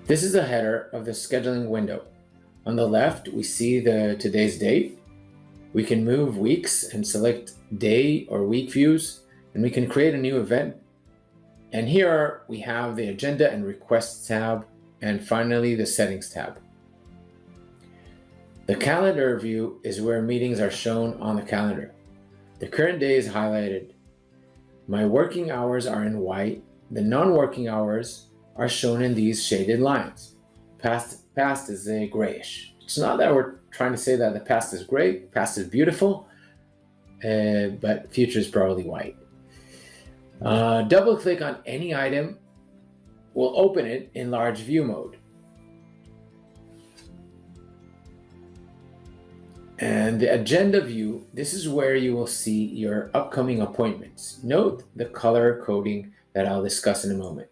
This is a header of the scheduling window. On the left, we see today's date. We can move weeks and select day or week views, and we can create a new event. And here we have the agenda and requests tab, and finally the settings tab. The calendar view is where meetings are shown on the calendar. The current day is highlighted. My working hours are in white. The non-working hours are shown in these shaded lines. Past is a grayish. It's not that we're trying to say that the past is gray. Past is beautiful, but future is probably white. Double click on any item will open it in large view mode. And the agenda view, this is where you will see your upcoming appointments. Note the color coding that I'll discuss in a moment.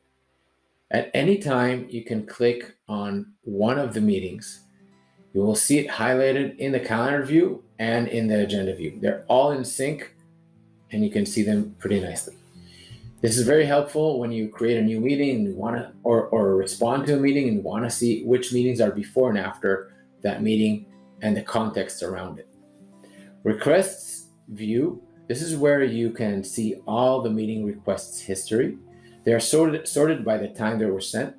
At any time, you can click on one of the meetings. You will see it highlighted in the calendar view and in the agenda view. They're all in sync and you can see them pretty nicely. This is very helpful when you create a new meeting and you want to, or respond to a meeting and you want to see which meetings are before and after that meeting and the context around it. Requests view, this is where you can see all the meeting requests history. They are sorted by the time they were sent.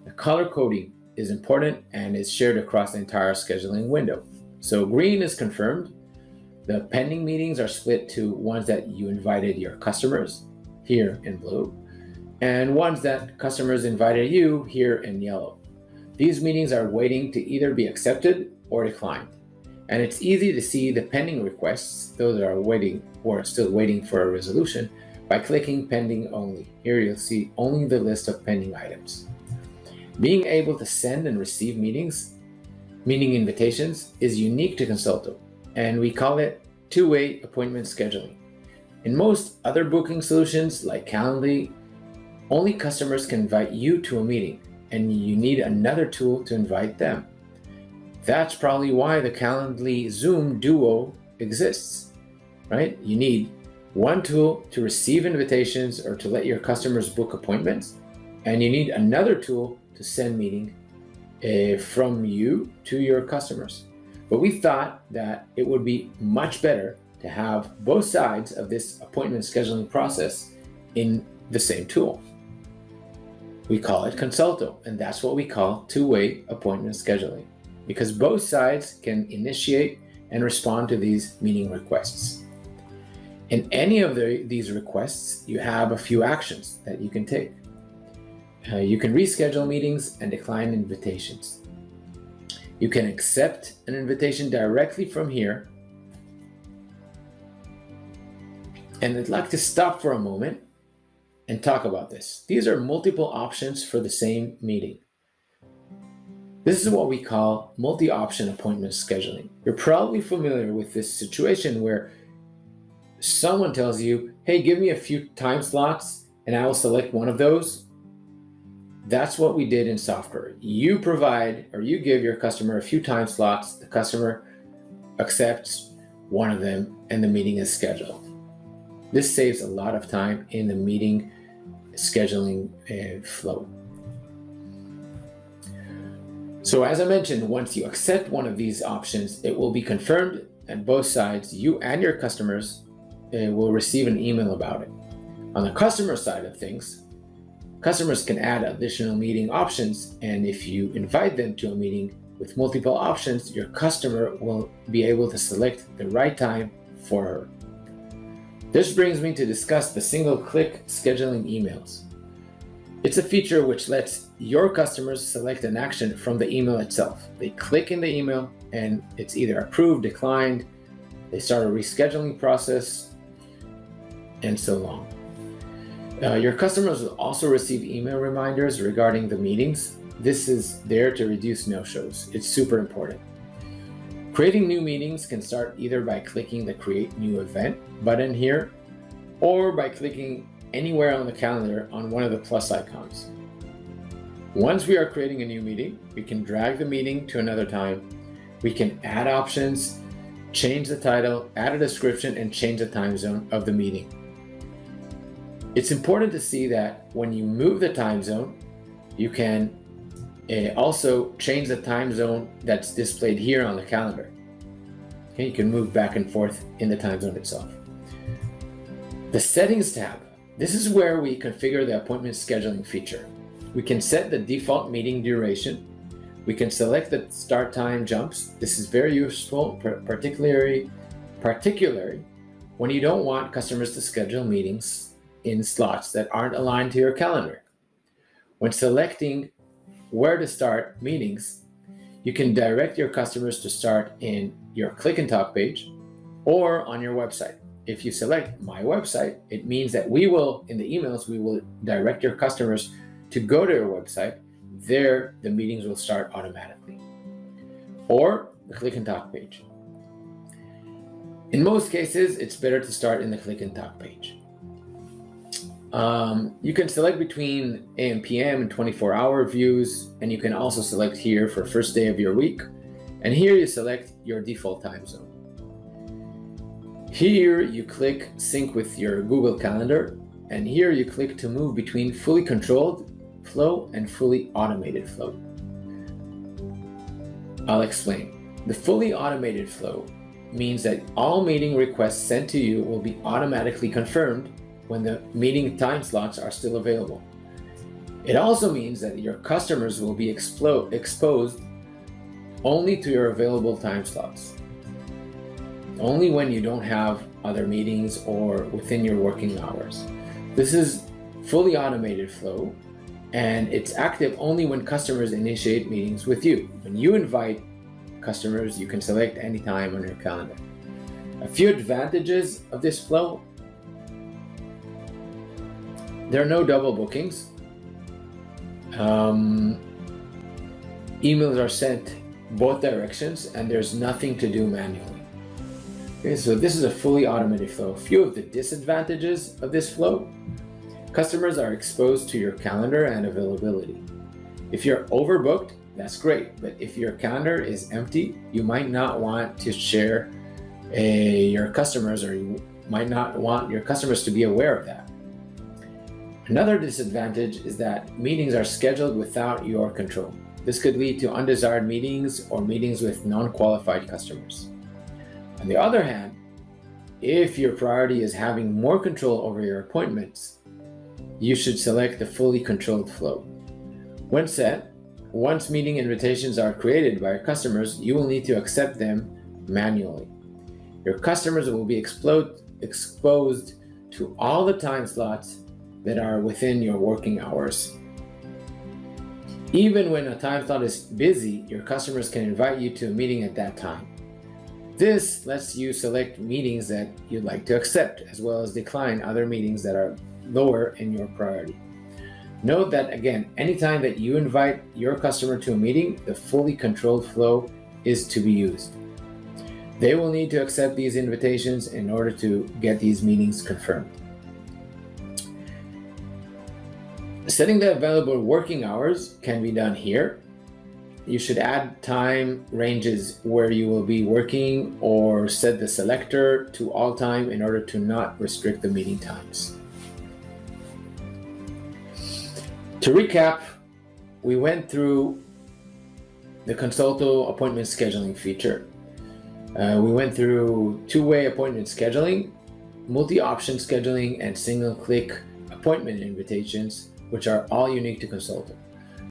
The color coding is important and is shared across the entire scheduling window. So green is confirmed. The pending meetings are split to ones that you invited your customers, here in blue, and ones that customers invited you, here in yellow. These meetings are waiting to either be accepted or declined. And it's easy to see the pending requests, those that are waiting or still waiting for a resolution, by clicking pending only. Here you'll see only the list of pending items. Being able to send and receive meeting invitations is unique to Consolto, and we call it two-way appointment scheduling. In most other booking solutions like Calendly, only customers can invite you to a meeting, and you need another tool to invite them. That's probably why the Calendly Zoom Duo exists, right? You need one tool to receive invitations or to let your customers book appointments, and you need another tool to send meeting from you to your customers. But we thought that it would be much better to have both sides of this appointment scheduling process in the same tool. We call it Consolto, and that's what we call two-way appointment scheduling, because both sides can initiate and respond to these meeting requests. In any of these requests, you have a few actions that you can take. You can reschedule meetings and decline invitations. You can accept an invitation directly from here. And I'd like to stop for a moment and talk about this. These are multiple options for the same meeting. This is what we call multi-option appointment scheduling. You're probably familiar with this situation where someone tells you, hey, give me a few time slots and I will select one of those. That's what we did in software. You provide or you give your customer a few time slots, the customer accepts one of them, and the meeting is scheduled. This saves a lot of time in the meeting scheduling flow. So as I mentioned, once you accept one of these options, it will be confirmed and both sides, you and your customers, will receive an email about it. On the customer side of things, customers can add additional meeting options, and if you invite them to a meeting with multiple options, your customer will be able to select the right time for her. This brings me to discuss the single-click scheduling emails. It's a feature which lets your customers select an action from the email itself. They click in the email and it's either approved, declined, they start a rescheduling process, and so on. Your customers will also receive email reminders regarding the meetings. This is there to reduce no-shows. It's super important. Creating new meetings can start either by clicking the Create New Event button here, or by clicking anywhere on the calendar on one of the plus icons. Once we are creating a new meeting, we can drag the meeting to another time. We can add options, change the title, add a description, and change the time zone of the meeting. It's important to see that when you move the time zone, you can Also, change the time zone that's displayed here on the calendar. Okay, you can move back and forth in the time zone itself. The Settings tab. This is where we configure the appointment scheduling feature. We can set the default meeting duration. We can select the start time jumps. This is very useful, particularly when you don't want customers to schedule meetings in slots that aren't aligned to your calendar. When selecting where to start meetings, you can direct your customers to start in your ClickNTalk page or on your website. If you select My Website, it means that in the emails, we will direct your customers to go to your website. There, the meetings will start automatically. Or the ClickNTalk page. In most cases, it's better to start in the ClickNTalk page. You can select between AM, PM, and 24-hour views, and you can also select here for first day of your week. And here you select your default time zone. Here you click Sync with your Google Calendar, and here you click to move between fully controlled flow and fully automated flow. I'll explain. The fully automated flow means that all meeting requests sent to you will be automatically confirmed when the meeting time slots are still available. It also means that your customers will be exposed only to your available time slots, only when you don't have other meetings or within your working hours. This is fully automated flow, and it's active only when customers initiate meetings with you. When you invite customers, you can select any time on your calendar. A few advantages of this flow: there are no double bookings. Emails are sent both directions, and there's nothing to do manually. Okay, so this is a fully automated flow. A few of the disadvantages of this flow: customers are exposed to your calendar and availability. If you're overbooked, that's great, but if your calendar is empty, you might not want to share your customers, or you might not want your customers to be aware of that. Another disadvantage is that meetings are scheduled without your control. This could lead to undesired meetings or meetings with non-qualified customers. On the other hand, if your priority is having more control over your appointments, you should select the fully controlled flow. When set, once meeting invitations are created by your customers, you will need to accept them manually. Your customers will be exposed to all the time slots that are within your working hours. Even when a time slot is busy, your customers can invite you to a meeting at that time. This lets you select meetings that you'd like to accept, as well as decline other meetings that are lower in your priority. Note that, again, anytime that you invite your customer to a meeting, the fully controlled flow is to be used. They will need to accept these invitations in order to get these meetings confirmed. Setting the available working hours can be done here. You should add time ranges where you will be working, or set the selector to all time in order to not restrict the meeting times. To recap, we went through the Consolto appointment scheduling feature. We went through two-way appointment scheduling, multi-option scheduling, and single-click appointment invitations, which are all unique to Consolto.